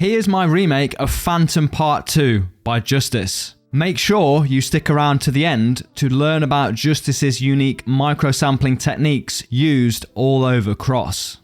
Here's my remake of Phantom Part 2 by Justice. Make sure you stick around to the end to learn about Justice's unique microsampling techniques used all over Cross.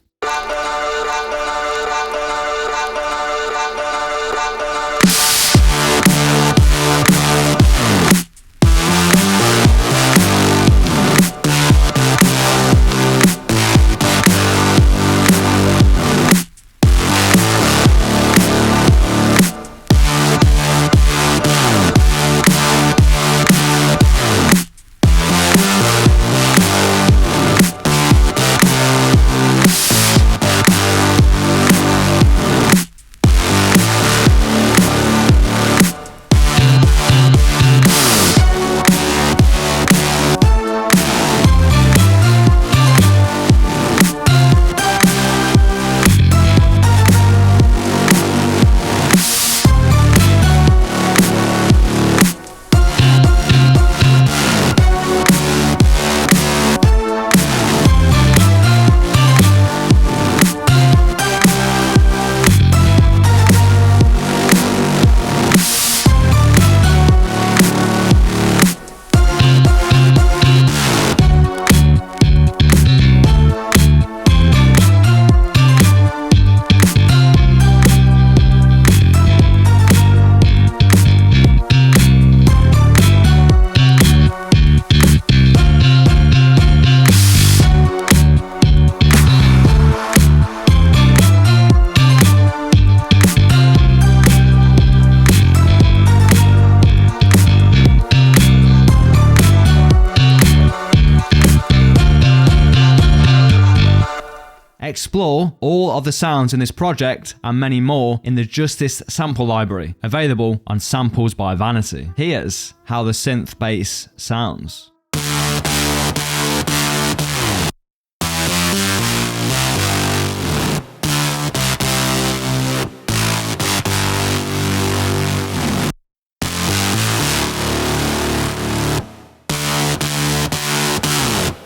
Explore all of the sounds in this project and many more in the Justice sample library, available on Samples by Vanity. Here's how the synth bass sounds.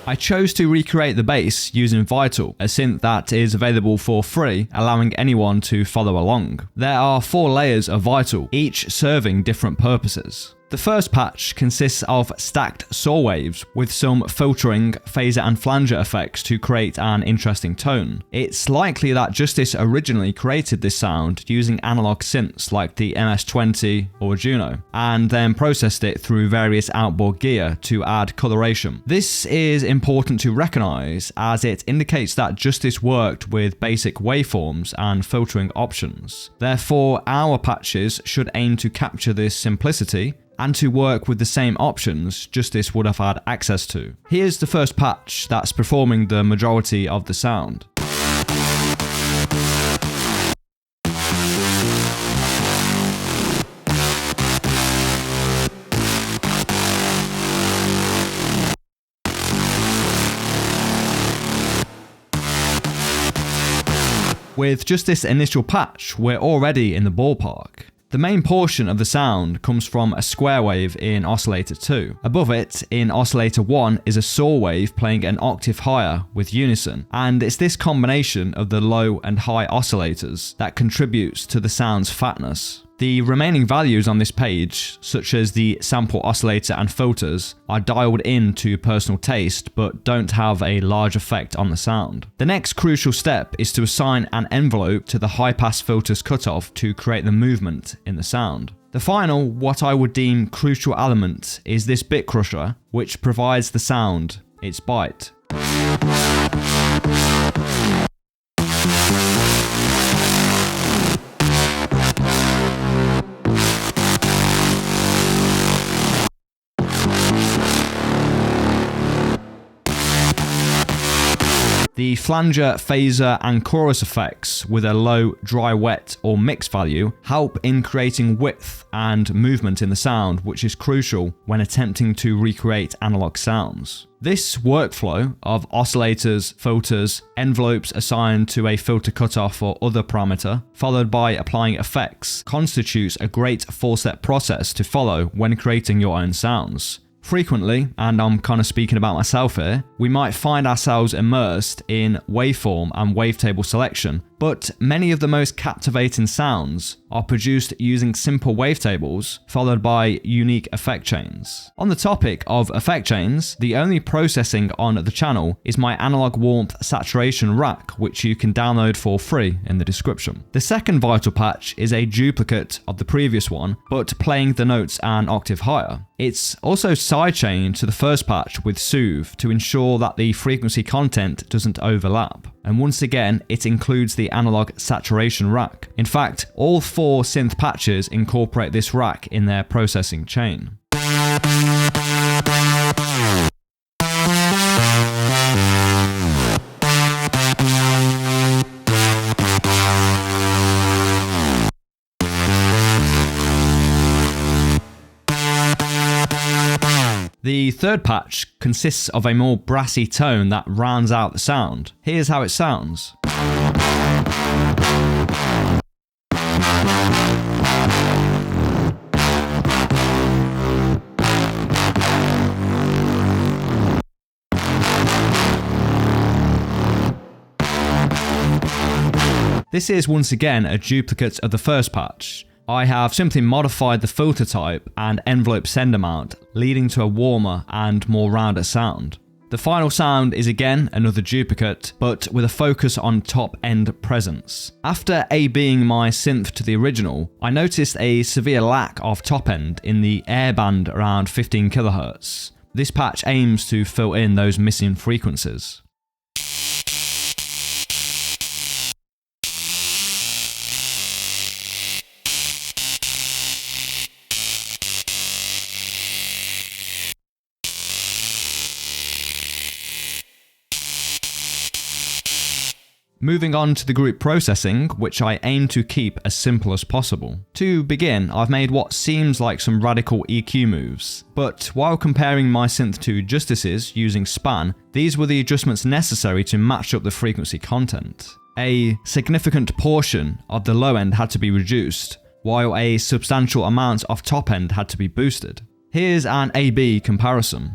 I chose to recreate the bass using Vital, a synth that is available for free, allowing anyone to follow along. There are 4 layers of Vital, each serving different purposes. The first patch consists of stacked saw waves with some filtering, phaser and flanger effects to create an interesting tone. It's likely that Justice originally created this sound using analog synths like the MS-20 or Juno, and then processed it through various outboard gear to add coloration. This is important to recognize as it indicates that Justice worked with basic waveforms and filtering options. Therefore, our patches should aim to capture this simplicity and to work with the same options Justice would have had access to. Here's the first patch that's performing the majority of the sound. With just this initial patch, we're already in the ballpark. The main portion of the sound comes from a square wave in Oscillator 2. Above it, in Oscillator 1, is a saw wave playing an octave higher with unison, and it's this combination of the low and high oscillators that contributes to the sound's fatness. The remaining values on this page, such as the sample oscillator and filters, are dialed in to personal taste but don't have a large effect on the sound. The next crucial step is to assign an envelope to the high-pass filters cutoff to create the movement in the sound. The final, what I would deem crucial element, is this bit crusher, which provides the sound its bite. The flanger, phaser and chorus effects with a low, dry, wet or mix value help in creating width and movement in the sound, which is crucial when attempting to recreate analog sounds. This workflow of oscillators, filters, envelopes assigned to a filter cutoff or other parameter, followed by applying effects, constitutes a great 4-step process to follow when creating your own sounds. Frequently, and I'm kind of speaking about myself here, we might find ourselves immersed in waveform and wavetable selection but many of the most captivating sounds are produced using simple wavetables followed by unique effect chains. On the topic of effect chains, the only processing on the channel is my analog warmth saturation rack, which you can download for free in the description. The second vital patch is a duplicate of the previous one, but playing the notes an octave higher. It's also sidechained to the first patch with Soothe to ensure that the frequency content doesn't overlap. And once again, it includes the analog saturation rack. In fact, all 4 synth patches incorporate this rack in their processing chain. The third patch consists of a more brassy tone that rounds out the sound. Here's how it sounds. This is once again a duplicate of the first patch. I have simply modified the filter type and envelope send amount, leading to a warmer and more rounded sound. The final sound is again another duplicate, but with a focus on top-end presence. After A-Bing my synth to the original, I noticed a severe lack of top-end in the air band around 15 kHz. This patch aims to fill in those missing frequencies. Moving on to the group processing, which I aim to keep as simple as possible. To begin, I've made what seems like some radical EQ moves, but while comparing my synth to Justice's using span, these were the adjustments necessary to match up the frequency content. A significant portion of the low end had to be reduced, while a substantial amount of top end had to be boosted. Here's an A-B comparison.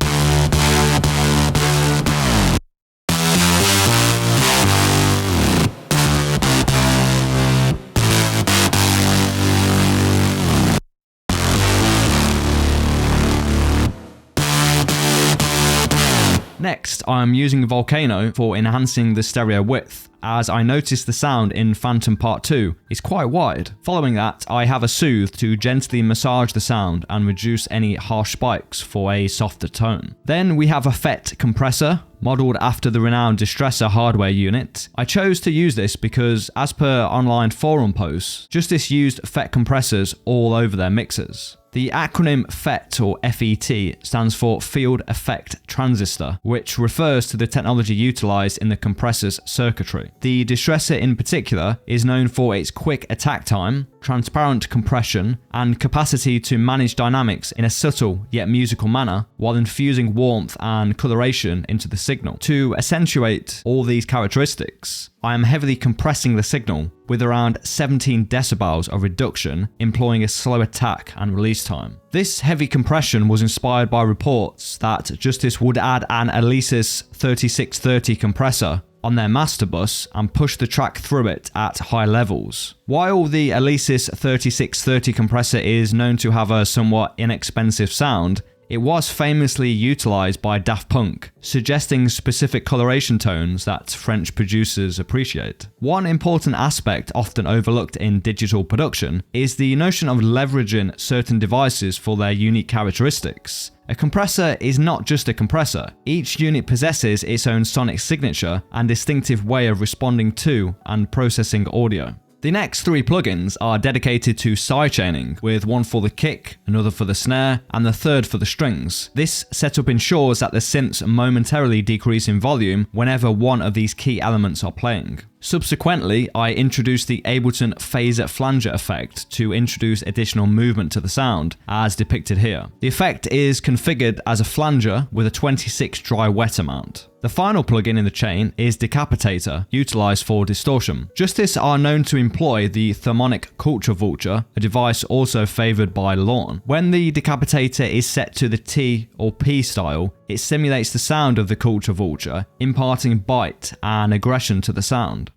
Next, I'm using Volcano for enhancing the stereo width, as I noticed the sound in Phantom Part 2 is quite wide. Following that, I have a Soothe to gently massage the sound and reduce any harsh spikes for a softer tone. Then we have a FET compressor, modelled after the renowned Distressor hardware unit. I chose to use this because, as per online forum posts, Justice used FET compressors all over their mixers. The acronym FET or FET stands for Field Effect Transistor, which refers to the technology utilised in the compressor's circuitry. The Distressor in particular is known for its quick attack time, transparent compression, and capacity to manage dynamics in a subtle yet musical manner while infusing warmth and coloration into the signal. To accentuate all these characteristics, I am heavily compressing the signal with around 17 decibels of reduction, employing a slow attack and release time. This heavy compression was inspired by reports that Justice would add an Alesis 3630 compressor on their master bus and push the track through it at high levels. While the Alesis 3630 compressor is known to have a somewhat inexpensive sound, it was famously utilised by Daft Punk, suggesting specific coloration tones that French producers appreciate. One important aspect often overlooked in digital production is the notion of leveraging certain devices for their unique characteristics. A compressor is not just a compressor. Each unit possesses its own sonic signature and distinctive way of responding to and processing audio. The next 3 plugins are dedicated to sidechaining, with one for the kick, another for the snare, and the third for the strings. This setup ensures that the synths momentarily decrease in volume whenever one of these key elements are playing. Subsequently, I introduced the Ableton Phaser Flanger effect to introduce additional movement to the sound, as depicted here. The effect is configured as a flanger with a 26 dry wet amount. The final plugin in the chain is Decapitator, utilized for distortion. Justice are known to employ the Thermonic Culture Vulture, a device also favored by Lorne. When the Decapitator is set to the T or P style, it simulates the sound of the Culture Vulture, imparting bite and aggression to the sound.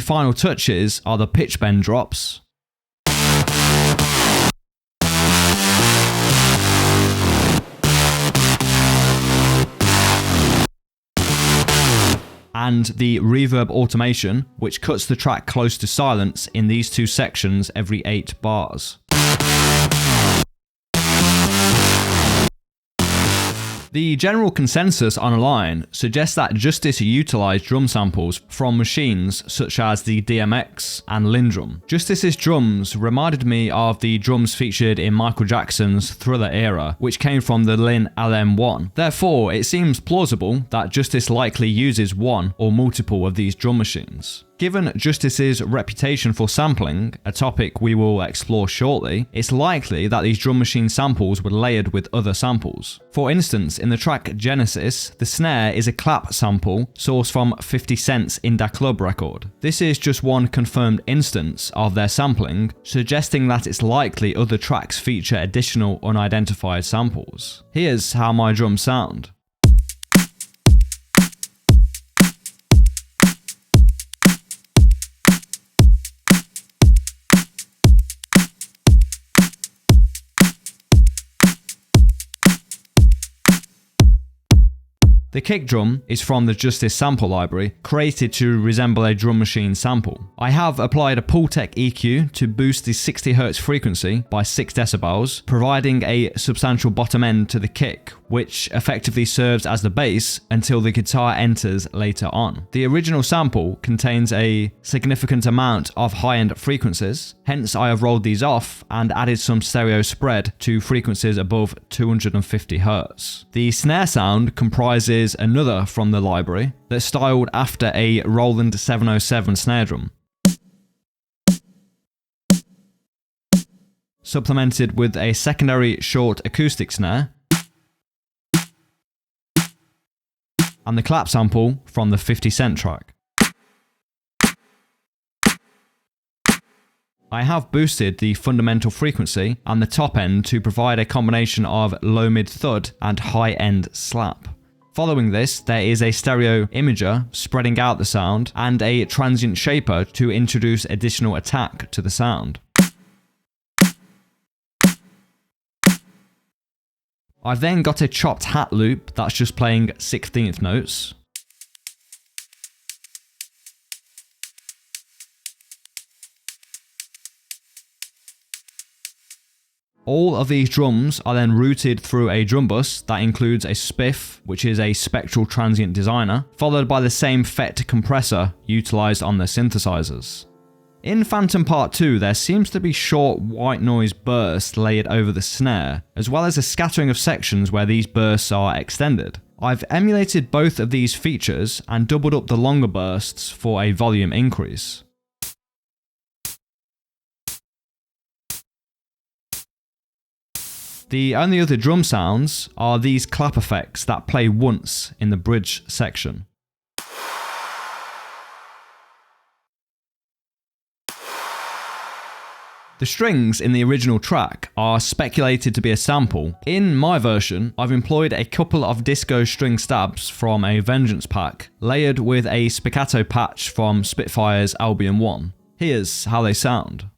final touches are the pitch bend drops, and the reverb automation, which cuts the track close to silence in these two sections every 8 bars. The general consensus online suggests that Justice utilised drum samples from machines such as the DMX and Lindrum. Justice's drums reminded me of the drums featured in Michael Jackson's Thriller era, which came from the Lin LM1. Therefore, it seems plausible that Justice likely uses one or multiple of these drum machines. Given Justice's reputation for sampling, a topic we will explore shortly, it's likely that these drum machine samples were layered with other samples. For instance, in the track Genesis, the snare is a clap sample sourced from 50 Cent's In Da Club record. This is just one confirmed instance of their sampling, suggesting that it's likely other tracks feature additional unidentified samples. Here's how my drums sound. The kick drum is from the Justice sample library, created to resemble a drum machine sample. I have applied a Pultec EQ to boost the 60Hz frequency by 6 decibels, providing a substantial bottom end to the kick, which effectively serves as the bass until the guitar enters later on. The original sample contains a significant amount of high-end frequencies, hence I have rolled these off and added some stereo spread to frequencies above 250 Hz. The snare sound comprises another from the library that's styled after a Roland 707 snare drum, supplemented with a secondary short acoustic snare and the clap sample from the 50 Cent track. I have boosted the fundamental frequency and the top end to provide a combination of low mid thud and high end slap. Following this, there is a stereo imager spreading out the sound and a transient shaper to introduce additional attack to the sound. I've then got a chopped hat loop that's just playing 16th notes. All of these drums are then routed through a drum bus that includes a spiff, which is a spectral transient designer, followed by the same FET compressor utilised on the synthesizers. In Phantom Part 2, there seems to be short white noise bursts layered over the snare, as well as a scattering of sections where these bursts are extended. I've emulated both of these features and doubled up the longer bursts for a volume increase. The only other drum sounds are these clap effects that play once in the bridge section. The strings in the original track are speculated to be a sample. In my version, I've employed a couple of disco string stabs from a Vengeance pack, layered with a spiccato patch from Spitfire's Albion 1. Here's how they sound.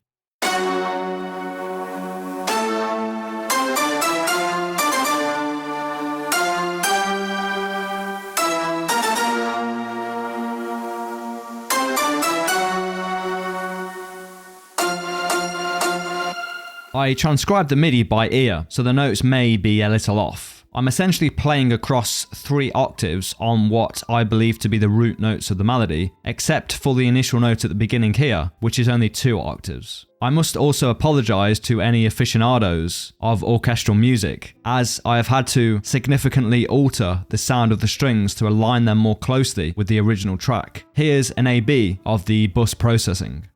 I transcribed the MIDI by ear, so the notes may be a little off. I'm essentially playing across 3 octaves on what I believe to be the root notes of the melody, except for the initial note at the beginning here, which is only 2 octaves. I must also apologise to any aficionados of orchestral music, as I have had to significantly alter the sound of the strings to align them more closely with the original track. Here's an A/B of the bus processing.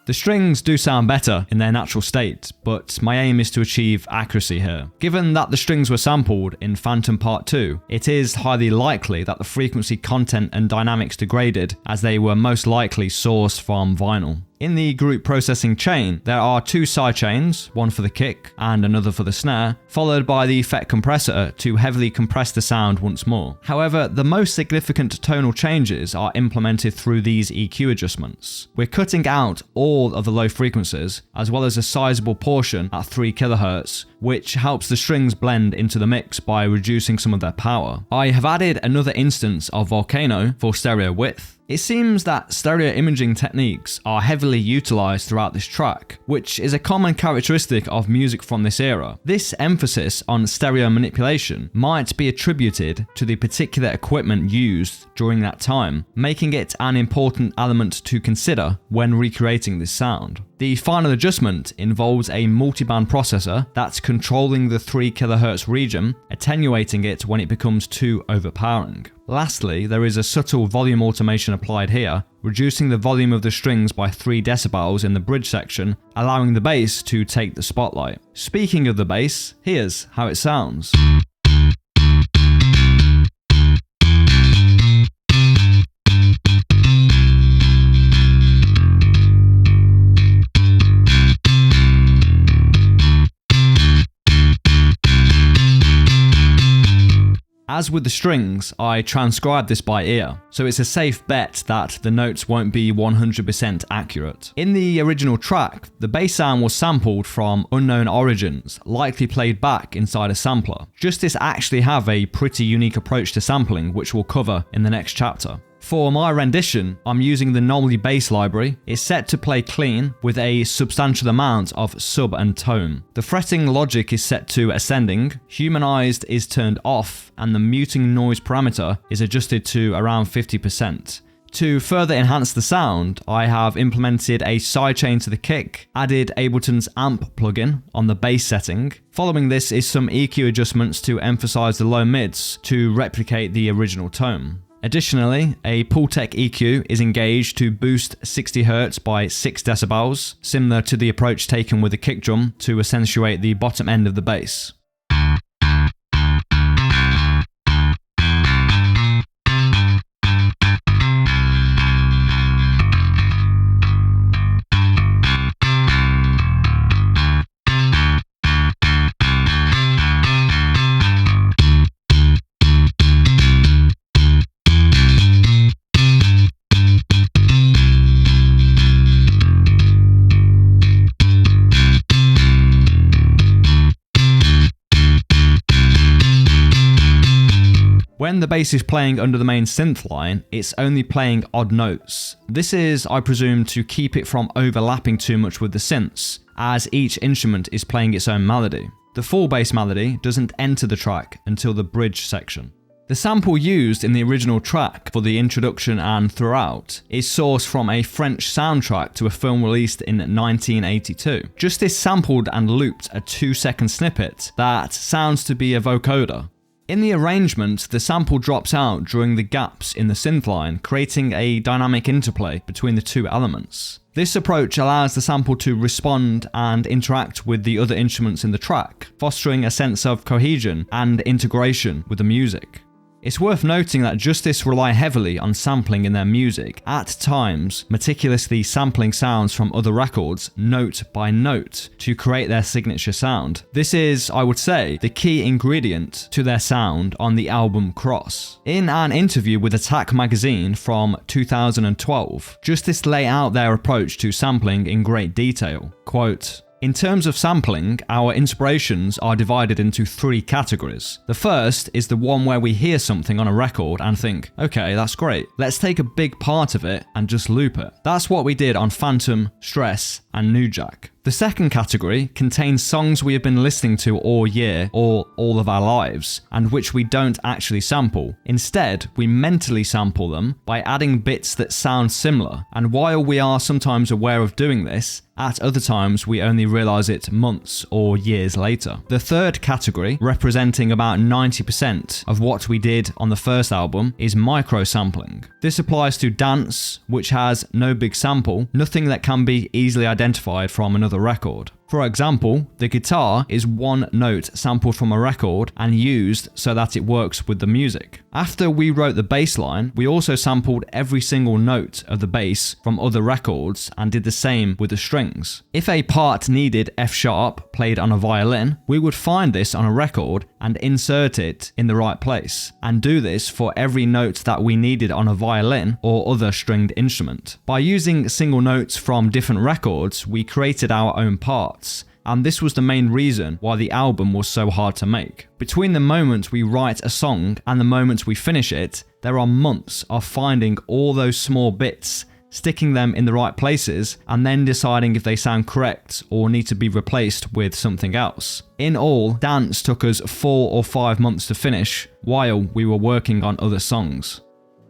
The strings do sound better in their natural state, but my aim is to achieve accuracy here. Given that the strings were sampled in Phantom Part 2, it is highly likely that the frequency content and dynamics degraded, as they were most likely sourced from vinyl. In the group processing chain, there are 2 sidechains, one for the kick and another for the snare, followed by the effect compressor to heavily compress the sound once more. However, the most significant tonal changes are implemented through these EQ adjustments. We're cutting out all of the low frequencies, as well as a sizable portion at 3 kHz, which helps the strings blend into the mix by reducing some of their power. I have added another instance of Volcano for stereo width. It seems that stereo imaging techniques are heavily utilized throughout this track, which is a common characteristic of music from this era. This emphasis on stereo manipulation might be attributed to the particular equipment used during that time, making it an important element to consider when recreating this sound. The final adjustment involves a multiband processor that's controlling the 3 kHz region, attenuating it when it becomes too overpowering. Lastly, there is a subtle volume automation applied here, reducing the volume of the strings by 3 decibels in the bridge section, allowing the bass to take the spotlight. Speaking of the bass, here's how it sounds. As with the strings, I transcribed this by ear, so it's a safe bet that the notes won't be 100% accurate. In the original track, the bass sound was sampled from unknown origins, likely played back inside a sampler. Justice actually have a pretty unique approach to sampling, which we'll cover in the next chapter. For my rendition, I'm using the Nolly bass library. It's set to play clean with a substantial amount of sub and tone. The fretting logic is set to ascending, humanized is turned off, and the muting noise parameter is adjusted to around 50%. To further enhance the sound, I have implemented a sidechain to the kick, added Ableton's amp plugin on the bass setting. Following this is some EQ adjustments to emphasize the low mids to replicate the original tone. Additionally, a Pultec EQ is engaged to boost 60 Hz by 6 decibels, similar to the approach taken with the kick drum to accentuate the bottom end of the bass. When the bass is playing under the main synth line, it's only playing odd notes. This is, I presume, to keep it from overlapping too much with the synths, as each instrument is playing its own melody. The full bass melody doesn't enter the track until the bridge section. The sample used in the original track for the introduction and throughout is sourced from a French soundtrack to a film released in 1982. Justice sampled and looped a 2-second snippet that sounds to be a vocoder. In the arrangement, the sample drops out during the gaps in the synth line, creating a dynamic interplay between the 2 elements. This approach allows the sample to respond and interact with the other instruments in the track, fostering a sense of cohesion and integration with the music. It's worth noting that Justice rely heavily on sampling in their music, at times meticulously sampling sounds from other records note by note to create their signature sound. This is, I would say, the key ingredient to their sound on the album Cross. In an interview with Attack magazine from 2012, Justice lay out their approach to sampling in great detail. Quote, "In terms of sampling, our inspirations are divided into 3 categories. The first is the one where we hear something on a record and think, okay, that's great. Let's take a big part of it and just loop it. That's what we did on Phantom, Stress, and New Jack. The second category contains songs we have been listening to all year or all of our lives, and which we don't actually sample. Instead, we mentally sample them by adding bits that sound similar, and while we are sometimes aware of doing this, at other times we only realise it months or years later. The third category, representing about 90% of what we did on the first album, is micro-sampling. This applies to dance, which has no big sample, nothing that can be easily identified from another record. For example, the guitar is one note sampled from a record and used so that it works with the music. After we wrote the bass line, we also sampled every single note of the bass from other records and did the same with the strings. If a part needed F sharp played on a violin, we would find this on a record and insert it in the right place, and do this for every note that we needed on a violin or other stringed instrument. By using single notes from different records, we created our own parts, and this was the main reason why the album was so hard to make. Between the moment we write a song and the moment we finish it, there are months of finding all those small bits, sticking them in the right places, and then deciding if they sound correct or need to be replaced with something else. In all, d.a.n.c.e took us 4 or 5 months to finish while we were working on other songs."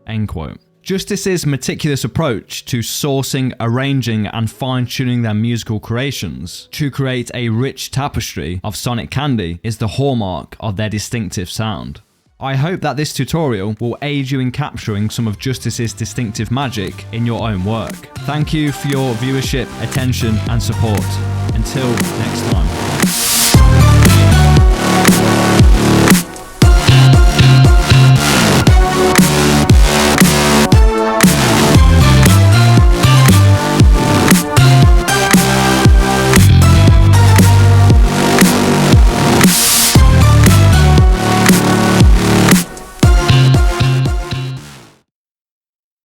End quote. Justice's meticulous approach to sourcing, arranging, and fine-tuning their musical creations to create a rich tapestry of sonic candy is the hallmark of their distinctive sound. I hope that this tutorial will aid you in capturing some of Justice's distinctive magic in your own work. Thank you for your viewership, attention, and support. Until next time.